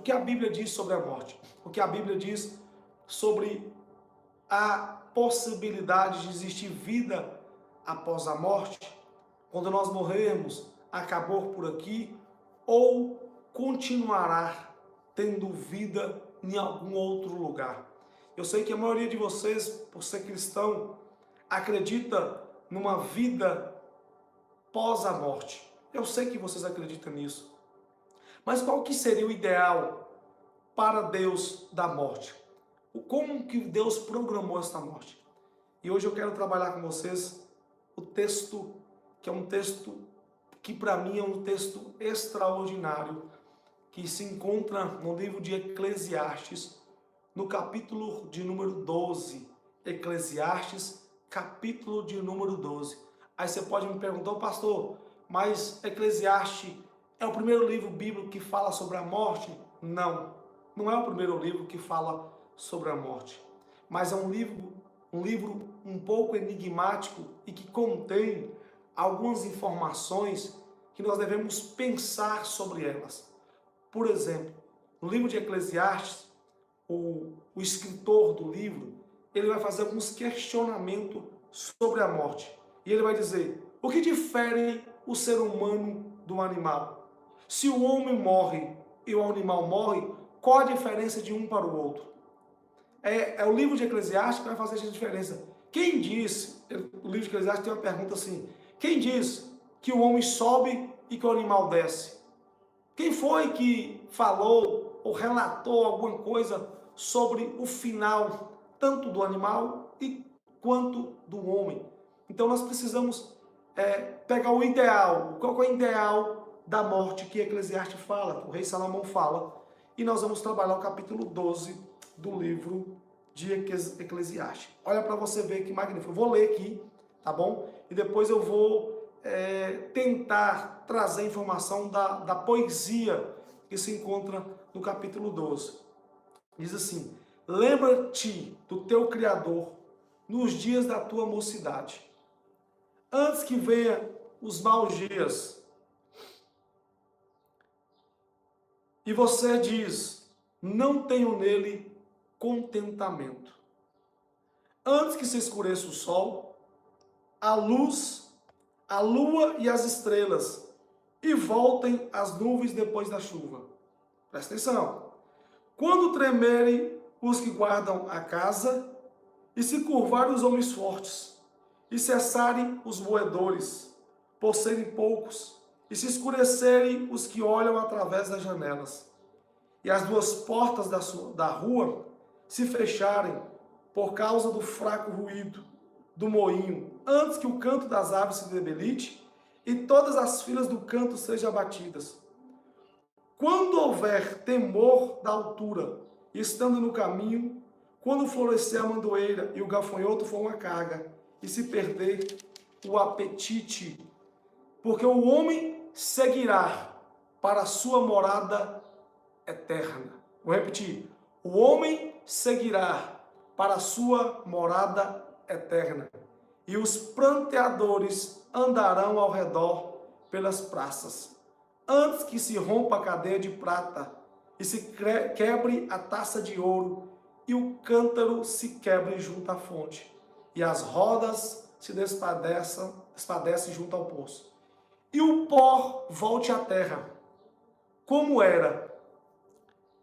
o que a Bíblia diz sobre a morte, o que a Bíblia diz sobre a possibilidade de existir vida após a morte, quando nós morrermos, acabou por aqui, ou continuará tendo vida em algum outro lugar. Eu sei que a maioria de vocês, por ser cristão, acredita numa vida pós a morte. Eu sei que vocês acreditam nisso. Mas qual que seria o ideal para Deus da morte? Como que Deus programou esta morte? E hoje eu quero trabalhar com vocês o texto, que é um texto que para mim é um texto extraordinário, que se encontra no livro de Eclesiastes, no capítulo de número 12. Eclesiastes, capítulo de número 12. Aí você pode me perguntar, pastor, mas Eclesiastes é o primeiro livro bíblico que fala sobre a morte? Não, não é o primeiro livro que fala sobre a morte, mas é um livro um pouco enigmático e que contém algumas informações que nós devemos pensar sobre elas. Por exemplo, no livro de Eclesiastes, o escritor do livro, ele vai fazer alguns questionamentos sobre a morte. E ele vai dizer, o que difere o ser humano do animal? Se o homem morre e o animal morre, qual a diferença de um para o outro? É o livro de Eclesiastes que vai fazer essa diferença. Quem disse, o livro de Eclesiastes tem uma pergunta assim, quem diz que o homem sobe e que o animal desce? Quem foi que falou ou relatou alguma coisa sobre o final, tanto do animal quanto do homem? Então nós precisamos pegar o ideal. Qual é o ideal da morte que Eclesiastes fala, que o rei Salomão fala? E nós vamos trabalhar o capítulo 12 do livro de Eclesiastes. Olha para você ver que magnífico. Eu vou ler aqui, tá bom? E depois eu vou tentar trazer informação da poesia que se encontra no capítulo 12. Diz assim, lembra-te do teu Criador nos dias da tua mocidade, antes que venha os maus dias. E você diz, não tenho nele contentamento. Antes que se escureça o sol, a luz, a lua e as estrelas, e voltem as nuvens depois da chuva. Presta atenção. Quando tremerem os que guardam a casa, e se curvarem os homens fortes, e cessarem os moedores, por serem poucos, e se escurecerem os que olham através das janelas, e as duas portas da rua se fecharem por causa do fraco ruído do moinho, antes que o canto das aves se debilite e todas as filas do canto sejam abatidas. Quando houver temor da altura, estando no caminho, quando florescer a mandoeira e o gafanhoto for uma carga, e se perder o apetite, porque o homem seguirá para a sua morada eterna. Vou repetir. O homem seguirá para a sua morada eterna, e os pranteadores andarão ao redor pelas praças, antes que se rompa a cadeia de prata, e se quebre a taça de ouro, e o cântaro se quebre junto à fonte, e as rodas se despadecem junto ao poço. E o pó volte à terra, como era,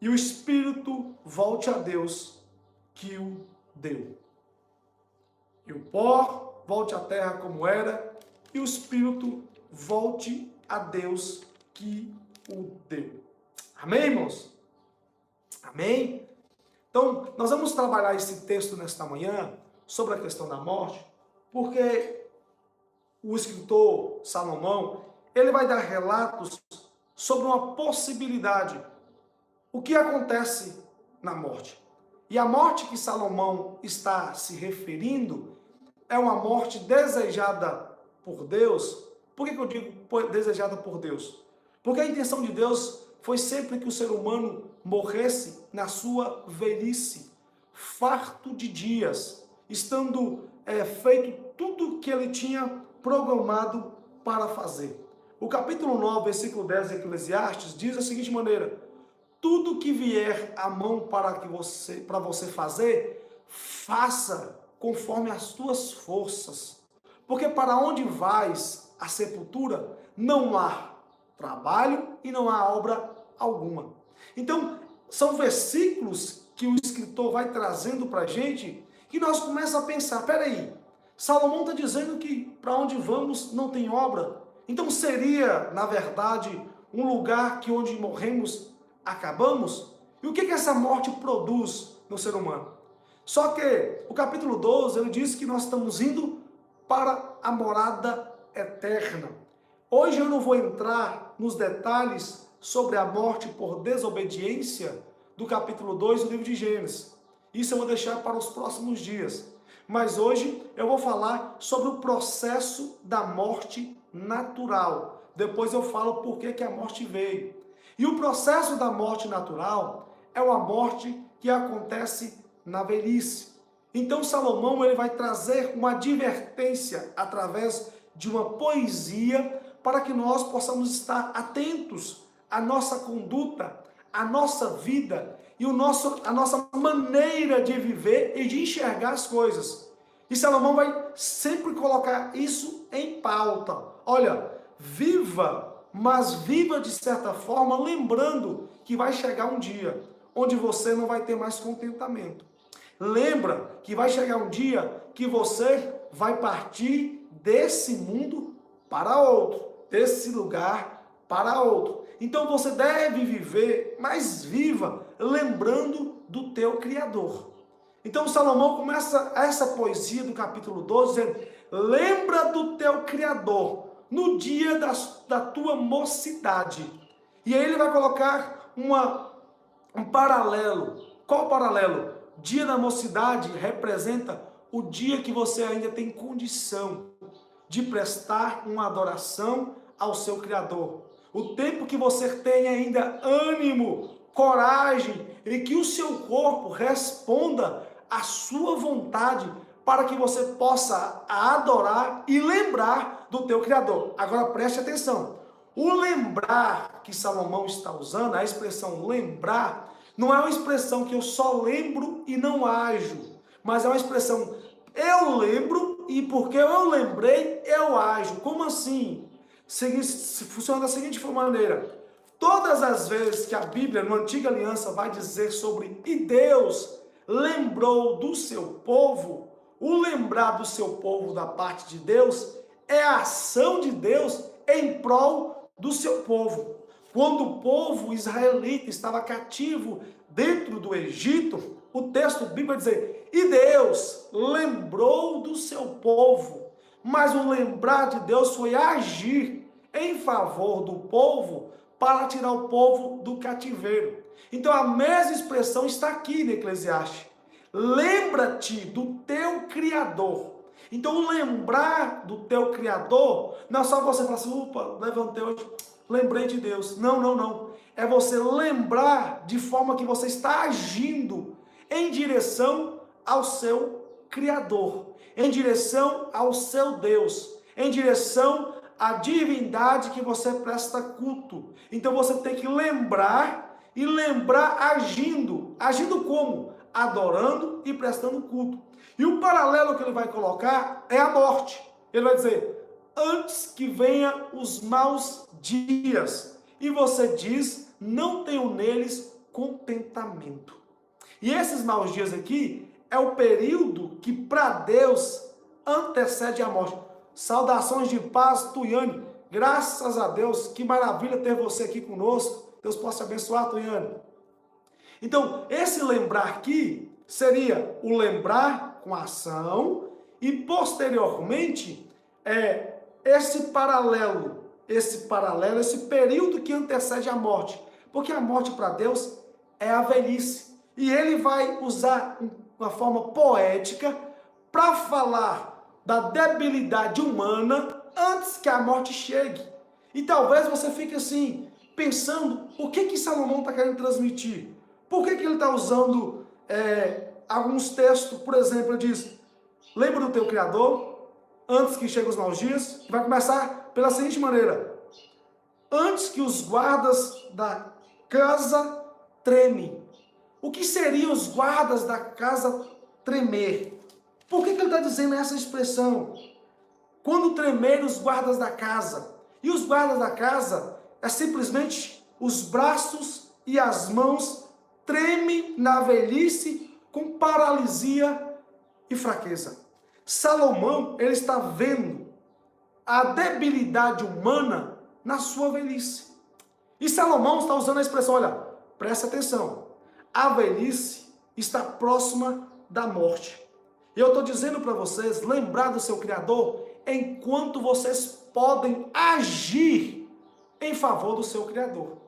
e o espírito volte a Deus que o deu. E o pó volte à terra como era, e o espírito volte a Deus que o deu. Amém, irmãos? Amém? Então, nós vamos trabalhar esse texto nesta manhã sobre a questão da morte, porque o escritor Salomão, ele vai dar relatos sobre uma possibilidade. O que acontece na morte? E a morte que Salomão está se referindo é uma morte desejada por Deus. Por que eu digo desejada por Deus? Porque a intenção de Deus foi sempre que o ser humano morresse na sua velhice, farto de dias, estando feito tudo que ele tinha programado para fazer. O capítulo 9, versículo 10 de Eclesiastes diz da seguinte maneira: tudo que vier à mão para você fazer, faça conforme as tuas forças. Porque para onde vais a sepultura, não há trabalho e não há obra alguma. Então, são versículos que o escritor vai trazendo para a gente, que nós começamos a pensar, peraí, Salomão está dizendo que para onde vamos não tem obra. Então seria, na verdade, um lugar que onde morremos, acabamos? E o que essa morte produz no ser humano? Só que o capítulo 12, ele diz que nós estamos indo para a morada eterna. Hoje eu não vou entrar nos detalhes sobre a morte por desobediência do capítulo 2 do livro de Gênesis. Isso eu vou deixar para os próximos dias. Mas hoje eu vou falar sobre o processo da morte natural. Depois eu falo por que a morte veio. E o processo da morte natural é uma morte que acontece na velhice. Então Salomão ele vai trazer uma advertência através de uma poesia para que nós possamos estar atentos à nossa conduta, à nossa vida e a nossa maneira de viver e de enxergar as coisas. E Salomão vai sempre colocar isso em pauta. Olha, viva, mas viva de certa forma, lembrando que vai chegar um dia onde você não vai ter mais contentamento. Lembra que vai chegar um dia que você vai partir desse mundo para outro, desse lugar para outro. Então você deve viver, mas viva, lembrando do teu Criador. Então Salomão começa essa poesia do capítulo 12 dizendo, lembra do teu Criador no dia da tua mocidade. E aí ele vai colocar um paralelo. Qual o paralelo? Dia da mocidade representa o dia que você ainda tem condição de prestar uma adoração ao seu Criador. O tempo que você tem ainda ânimo, coragem e que o seu corpo responda à sua vontade para que você possa adorar e lembrar do teu Criador. Agora preste atenção. O lembrar que Salomão está usando, a expressão lembrar, não é uma expressão que eu só lembro e não ajo, mas é uma expressão, eu lembro e porque eu lembrei, eu ajo. Como assim? Funciona da seguinte maneira, todas as vezes que a Bíblia, na Antiga Aliança, vai dizer sobre e Deus lembrou do seu povo, o lembrar do seu povo da parte de Deus é a ação de Deus em prol do seu povo. Quando o povo israelita estava cativo dentro do Egito, o texto bíblico vai dizer, e Deus lembrou do seu povo. Mas o lembrar de Deus foi agir em favor do povo para tirar o povo do cativeiro. Então a mesma expressão está aqui no Eclesiastes. Lembra-te do teu Criador. Então lembrar do teu Criador, não é só você falar assim, opa, levantei hoje, lembrei de Deus. Não, não, não. É você lembrar de forma que você está agindo em direção ao seu Criador, em direção ao seu Deus, em direção à divindade que você presta culto. Então você tem que lembrar e lembrar agindo. Agindo como? Adorando e prestando culto. E o paralelo que ele vai colocar é a morte. Ele vai dizer, antes que venha os maus dias. E você diz, não tenho neles contentamento. E esses maus dias aqui é o período que para Deus antecede a morte. Saudações de paz, Tuiane. Graças a Deus, que maravilha ter você aqui conosco. Deus possa abençoar, Tuiane. Então, esse lembrar aqui seria o lembrar com ação e posteriormente esse paralelo, esse período que antecede a morte. Porque a morte para Deus é a velhice. E ele vai usar uma forma poética para falar da debilidade humana antes que a morte chegue. E talvez você fique assim, pensando, o que Salomão está querendo transmitir? Por que ele está usando alguns textos, por exemplo, ele diz, lembra do teu Criador, antes que cheguem os maus dias? Vai começar pela seguinte maneira, antes que os guardas da casa treme. O que seriam os guardas da casa tremer? Por que ele está dizendo essa expressão? Quando tremer os guardas da casa. E os guardas da casa é simplesmente os braços e as mãos tremem na velhice com paralisia e fraqueza. Salomão, ele está vendo a debilidade humana na sua velhice. E Salomão está usando a expressão, olha, presta atenção, a velhice está próxima da morte. E eu estou dizendo para vocês, lembrar do seu Criador, enquanto vocês podem agir em favor do seu Criador.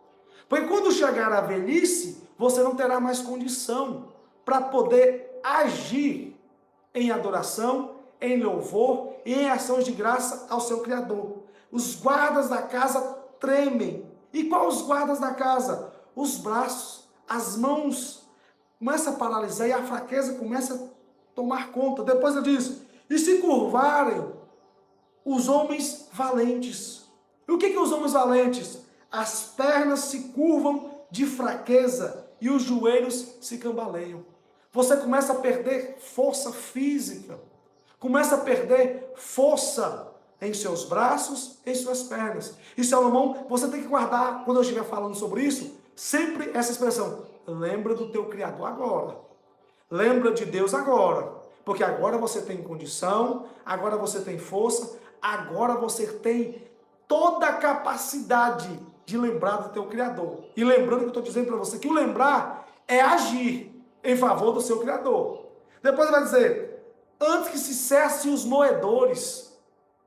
Porque quando chegar a velhice, você não terá mais condição para poder agir em adoração, em louvor e em ações de graça ao seu Criador. Os guardas da casa tremem. E quais os guardas da casa? Os braços, as mãos, começa a paralisar e a fraqueza começa a tomar conta. Depois ele diz, e se curvarem os homens valentes. E o que os homens valentes? As pernas se curvam de fraqueza e os joelhos se cambaleiam. Você começa a perder força física, começa a perder força em seus braços, em suas pernas. E Salomão, você tem que guardar, quando eu estiver falando sobre isso, sempre essa expressão, lembra do teu Criador agora. Lembra de Deus agora. Porque agora você tem condição, agora você tem força, agora você tem toda a capacidade de lembrar do teu Criador. E lembrando que eu estou dizendo para você que o lembrar é agir em favor do seu Criador. Depois ele vai dizer, antes que se cessem os moedores,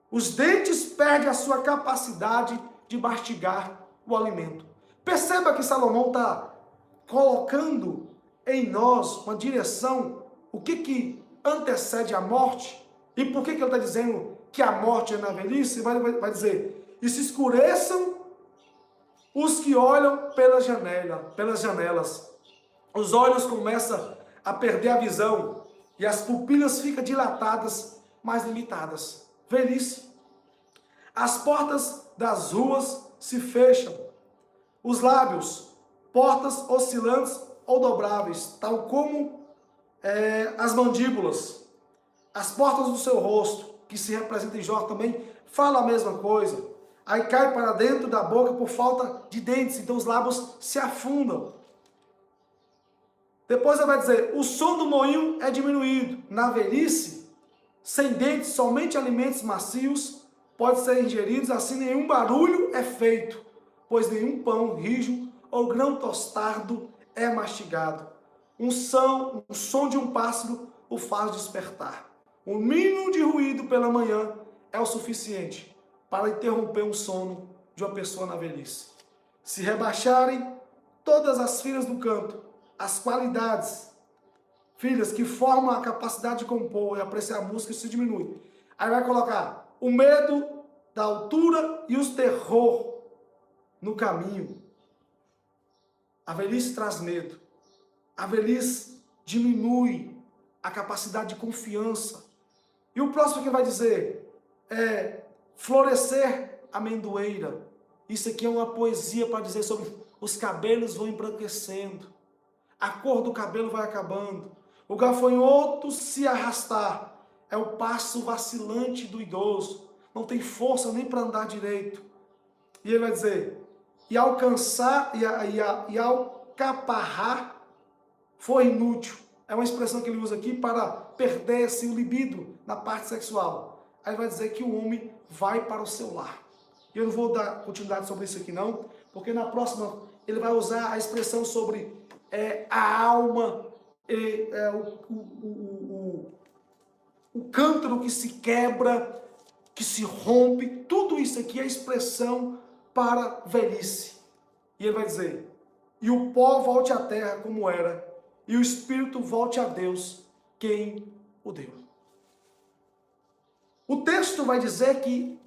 os dentes perdem a sua capacidade de mastigar o alimento. Perceba que Salomão está colocando em nós uma direção, o que antecede a morte, e por que ele está dizendo que a morte é na velhice? Vai dizer, e se escureçam os que olham pelas janelas. Os olhos começam a perder a visão, e as pupilas ficam dilatadas, mais limitadas. Velhice. As portas das ruas se fecham. Os lábios, portas oscilantes ou dobráveis, tal como as mandíbulas. As portas do seu rosto, que se representa em Jó também, fala a mesma coisa. Aí cai para dentro da boca por falta de dentes, então os lábios se afundam. Depois ele vai dizer, o som do moinho é diminuído. Na velhice, sem dentes, somente alimentos macios podem ser ingeridos, assim nenhum barulho é feito, pois nenhum pão rijo ou grão tostado é mastigado. O som de um pássaro o faz despertar. Um mínimo de ruído pela manhã é o suficiente para interromper um sono de uma pessoa na velhice. Se rebaixarem todas as filhas do canto, as qualidades, filhas que formam a capacidade de compor e apreciar a música, se diminui. Aí vai colocar o medo da altura e os terror no caminho. A velhice traz medo. A velhice diminui a capacidade de confiança. E o próximo que vai dizer é florescer amendoeira. Isso aqui é uma poesia para dizer sobre os cabelos vão embranquecendo. A cor do cabelo vai acabando. O gafanhoto se arrastar. É o passo vacilante do idoso. Não tem força nem para andar direito. E ele vai dizer, e alcançar, e alcaparrar foi inútil. É uma expressão que ele usa aqui para perder assim, o libido na parte sexual. Aí vai dizer que o homem vai para o seu lar. E eu não vou dar continuidade sobre isso aqui não, porque na próxima ele vai usar a expressão sobre a alma, o cântaro que se quebra, que se rompe. Tudo isso aqui é expressão para velhice. E ele vai dizer, e o pó volte à terra como era, e o espírito volte a Deus, quem o deu. O texto vai dizer que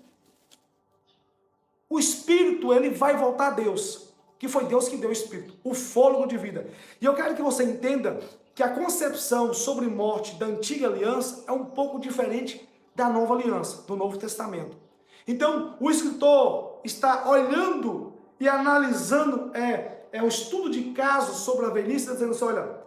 o espírito ele vai voltar a Deus, que foi Deus que deu o espírito, o fôlego de vida. E eu quero que você entenda que a concepção sobre morte da antiga aliança é um pouco diferente da nova aliança, do Novo Testamento. Então, o escritor está olhando e analisando é um estudo de casos sobre a velhice, dizendo assim, olha,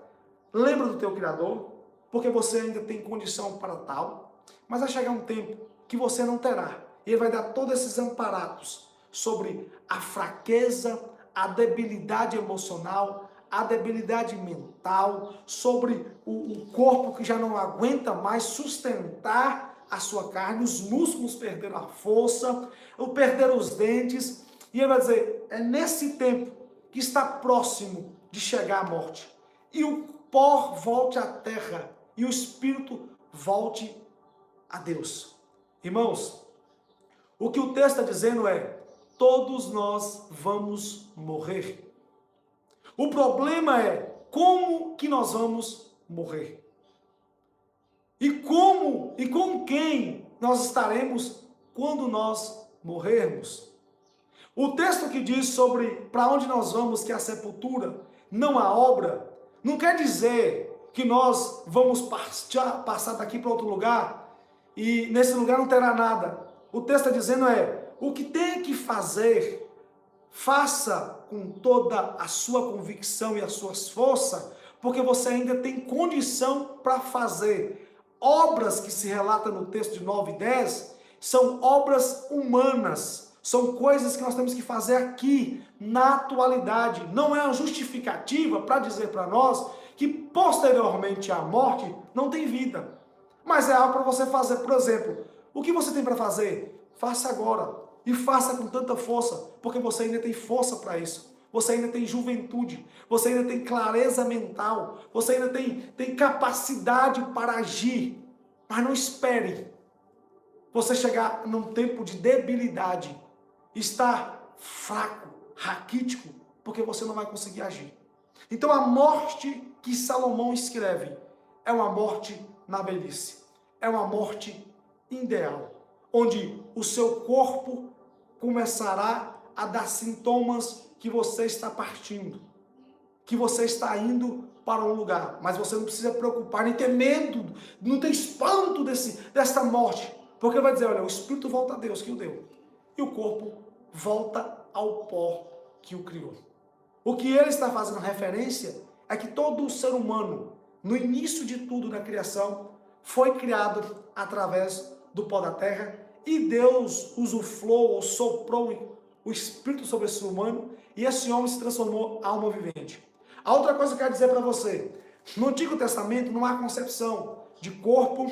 lembra do teu Criador, porque você ainda tem condição para tal, mas vai chegar um tempo que você não terá. E ele vai dar todos esses amparados sobre a fraqueza, a debilidade emocional, a debilidade mental, sobre o corpo que já não aguenta mais sustentar a sua carne, os músculos perderam a força, ou perderam os dentes, e ele vai dizer, é nesse tempo que está próximo de chegar a morte, e o pó volte à terra, e o espírito volte a Deus. Irmãos, o que o texto está dizendo é, todos nós vamos morrer. O problema é como que nós vamos morrer. E como e com quem nós estaremos quando nós morrermos. O texto que diz sobre para onde nós vamos, que é a sepultura, não a obra, não quer dizer que nós vamos passar daqui para outro lugar e nesse lugar não terá nada. O texto está dizendo o que tem que fazer, faça com toda a sua convicção e as suas forças, porque você ainda tem condição para fazer. Obras que se relata no texto de 9 e 10 são obras humanas, são coisas que nós temos que fazer aqui, na atualidade. Não é uma justificativa para dizer para nós que posteriormente à morte não tem vida. Mas é algo para você fazer. Por exemplo, o que você tem para fazer? Faça agora. E faça com tanta força, porque você ainda tem força para isso. Você ainda tem juventude, você ainda tem clareza mental, você ainda tem capacidade para agir. Mas não espere você chegar num tempo de debilidade, estar fraco, raquítico, porque você não vai conseguir agir. Então a morte que Salomão escreve é uma morte na velhice, é uma morte ideal, onde o seu corpo começará a dar sintomas que você está partindo, que você está indo para um lugar, mas você não precisa preocupar, nem ter medo, não ter espanto dessa morte, porque vai dizer, olha, o espírito volta a Deus que o deu, e o corpo volta ao pó que o criou. O que ele está fazendo referência é que todo o ser humano, no início de tudo da criação, foi criado através do pó da terra, e Deus usufruou ou soprou o espírito sobre esse humano, e esse homem se transformou em alma vivente. A outra coisa que eu quero dizer para você, no Antigo Testamento não há concepção de corpo,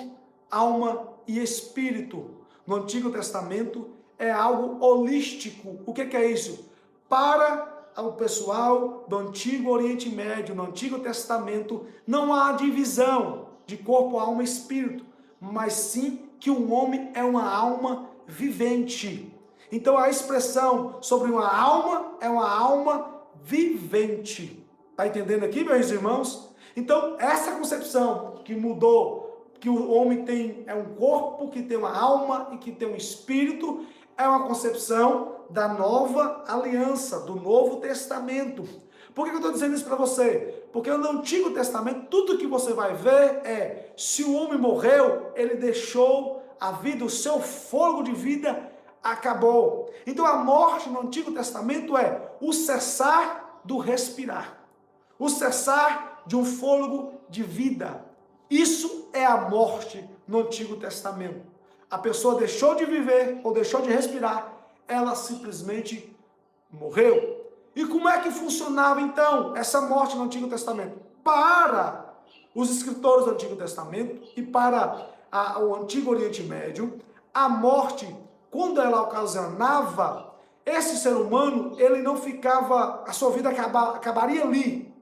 alma e espírito. No Antigo Testamento é algo holístico. O que é isso? Para o pessoal do Antigo Oriente Médio, no Antigo Testamento, não há divisão de corpo, alma e espírito, mas sim que um homem é uma alma vivente. Então a expressão sobre uma alma é uma alma vivente. Está entendendo aqui, meus irmãos? Então essa concepção que mudou, que o homem tem é um corpo, que tem uma alma e que tem um espírito, é uma concepção da nova aliança, do Novo Testamento. Por que eu estou dizendo isso para você? Porque no Antigo Testamento, tudo que você vai ver é, se o homem morreu, ele deixou a vida, o seu fôlego de vida acabou. Então a morte no Antigo Testamento é o cessar do respirar, o cessar de um fôlego de vida. Isso é a morte no Antigo Testamento. A pessoa deixou de viver ou deixou de respirar, ela simplesmente morreu. E como é que funcionava então essa morte no Antigo Testamento? Para os escritores do Antigo Testamento e para o Antigo Oriente Médio, a morte, quando ela ocasionava, esse ser humano, ele não ficava, a sua vida acabaria ali,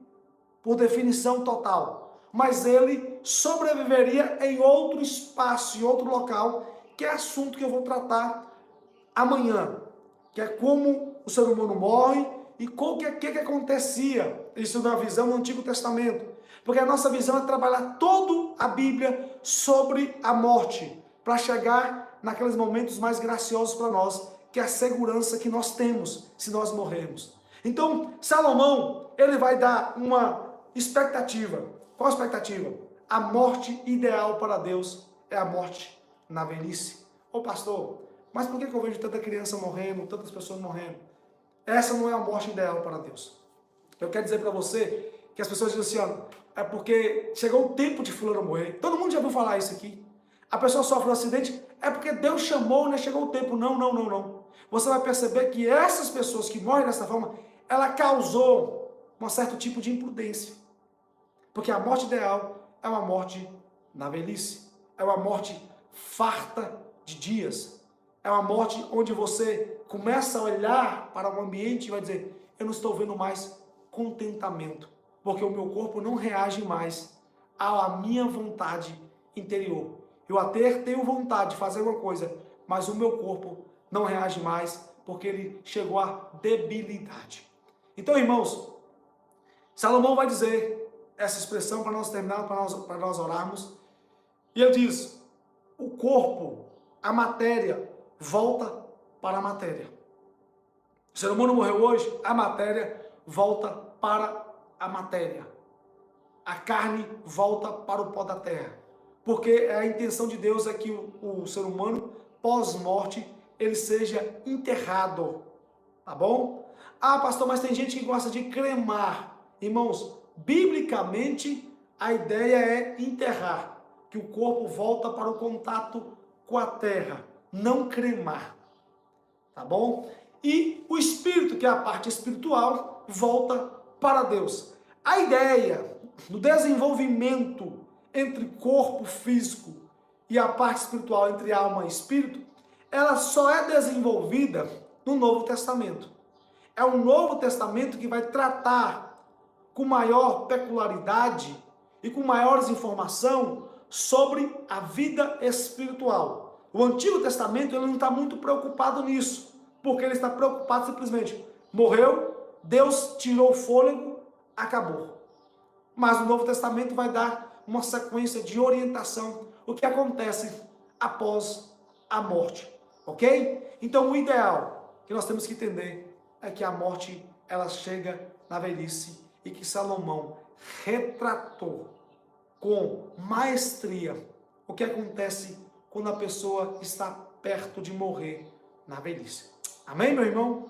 por definição total, mas ele sobreviveria em outro espaço, em outro local, que é assunto que eu vou tratar amanhã, que é como o ser humano morre e o que acontecia, isso na visão do Antigo Testamento, porque a nossa visão é trabalhar toda a Bíblia sobre a morte, para chegar naqueles momentos mais graciosos para nós, que é a segurança que nós temos se nós morrermos. Então, Salomão, ele vai dar uma expectativa. Qual a expectativa? A morte ideal para Deus é a morte na velhice. Ô pastor, mas por que eu vejo tanta criança morrendo, tantas pessoas morrendo? Essa não é a morte ideal para Deus. Eu quero dizer para você que as pessoas dizem assim, ó, é porque chegou o tempo de fulano morrer. Todo mundo já ouviu falar isso aqui. A pessoa sofre um acidente, é porque Deus chamou, né? Chegou o tempo. Não, não, não, não. Você vai perceber que essas pessoas que morrem dessa forma, ela causou um certo tipo de imprudência. Porque a morte ideal é uma morte na velhice. É uma morte farta de dias. É uma morte onde você começa a olhar para o ambiente e vai dizer, eu não estou vendo mais contentamento, porque o meu corpo não reage mais à minha vontade interior. Eu até tenho vontade de fazer uma coisa, mas o meu corpo não reage mais, porque ele chegou à debilidade. Então, irmãos, Salomão vai dizer essa expressão para nós terminar, para nós orarmos, e ele diz, o corpo, a matéria, volta para a matéria. O ser humano morreu hoje, a matéria volta para a matéria. A carne volta para o pó da terra. Porque a intenção de Deus é que o ser humano, pós-morte, ele seja enterrado. Tá bom? Ah, pastor, mas tem gente que gosta de cremar. Irmãos, biblicamente, a ideia é enterrar. Que o corpo volta para o contato com a terra. Não cremar. Tá bom? E o espírito, que é a parte espiritual, volta para Deus. A ideia do desenvolvimento entre corpo físico e a parte espiritual, entre alma e espírito, ela só é desenvolvida no Novo Testamento. É o Novo Testamento que vai tratar com maior peculiaridade e com maiores informações sobre a vida espiritual. O Antigo Testamento ele não está muito preocupado nisso, porque ele está preocupado simplesmente, morreu, Deus tirou o fôlego, acabou. Mas o Novo Testamento vai dar uma sequência de orientação, o que acontece após a morte, ok? Então o ideal que nós temos que entender é que a morte ela chega na velhice e que Salomão retratou com maestria o que acontece quando a pessoa está perto de morrer na velhice. Amém, meu irmão?